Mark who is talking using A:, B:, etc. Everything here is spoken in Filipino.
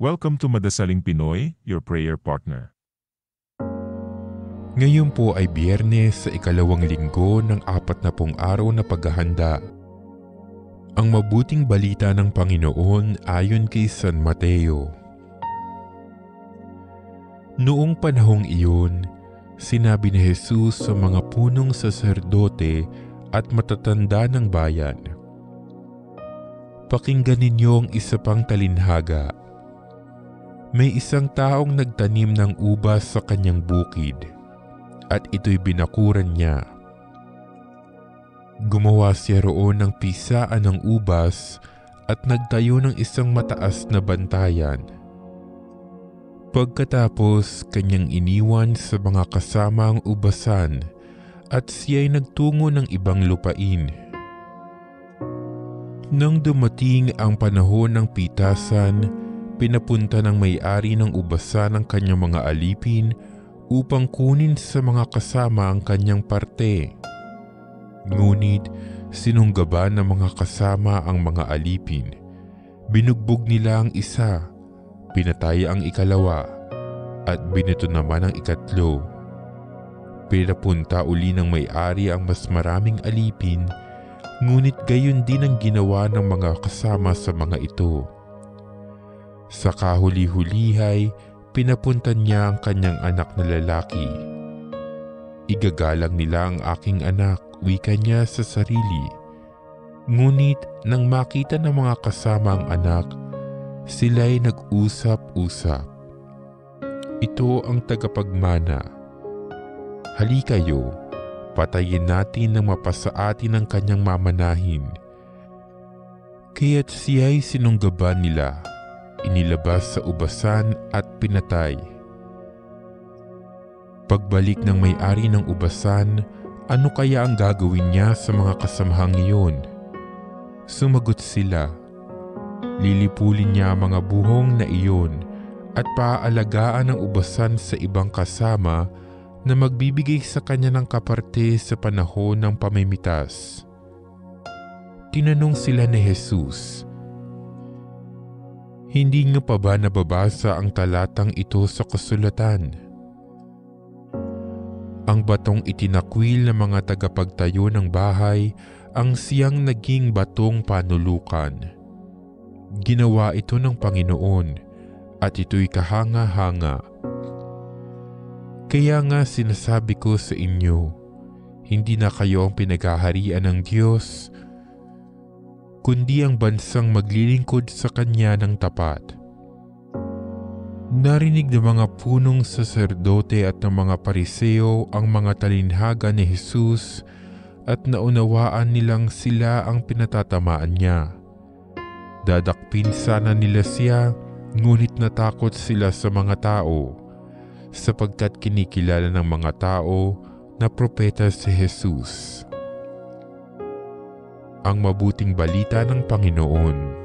A: Welcome to Madasaling Pinoy, your prayer partner.
B: Ngayon po ay Biyernes sa ikalawang linggo ng 40 araw na paghahanda. Ang mabuting balita ng Panginoon ayon kay San Mateo. Noong panahong iyon, sinabi ni Jesus sa mga punong saserdote at matatanda ng bayan, "Pakinggan ninyo ang isa pang talinhaga. May isang taong nagtanim ng ubas sa kanyang bukid, at ito'y binakuran niya. Gumawa siya roon ng pisaan ng ubas at nagtayo ng isang mataas na bantayan. Pagkatapos, kanyang iniwan sa mga kasama ang ubasan at siya'y nagtungo ng ibang lupain. Nang dumating ang panahon ng pitasan, pinapunta ng may-ari ng ubasan ang kanyang mga alipin upang kunin sa mga kasama ang kanyang parte. Ngunit sinunggaban ng mga kasama ang mga alipin. Binugbog nila ang isa, pinatay ang ikalawa, at binito naman ang ikatlo. Pinapunta uli ng may-ari ang mas maraming alipin, ngunit gayon din ang ginawa ng mga kasama sa mga ito. Sa kahuli-hulihay, pinapuntan niya ang kanyang anak na lalaki. "Igagalang nila ang aking anak," wika niya sa sarili. Ngunit nang makita ng mga kasama ang anak, sila'y nag-usap-usap. "Ito ang tagapagmana. Halikayo, patayin natin nang mapasa atin ang kanyang mamanahin." Kaya't siya'y sinunggaban nila, inilabas sa ubasan at pinatay. Pagbalik ng may-ari ng ubasan, ano kaya ang gagawin niya sa mga kasamahang iyon? Sumagot sila, lilipulin niya ang mga buhong na iyon at paaalagaan ang ubasan sa ibang kasama na magbibigay sa kanya ng kaparte sa panahon ng pamimitas. Tinanong sila ni Jesus, "Hindi nga pa ba nababasa ang talatang ito sa kasulatan? Ang batong itinakwil ng mga tagapagtayo ng bahay ang siyang naging batong panulukan. Ginawa ito ng Panginoon at ito'y kahanga-hanga. Kaya nga sinasabi ko sa inyo, hindi na kayo ang pinaghaharian ng Diyos, kundi ang bansang maglilingkod sa Kanya ng tapat." Narinig ng mga punong saserdote at ng mga pariseo ang mga talinhaga ni Jesus at naunawaan nilang sila ang pinatatamaan niya. Dadakpin sana nila siya, ngunit natakot sila sa mga tao, sapagkat kinikilala ng mga tao na propeta si Jesus. Ang mabuting balita ng Panginoon.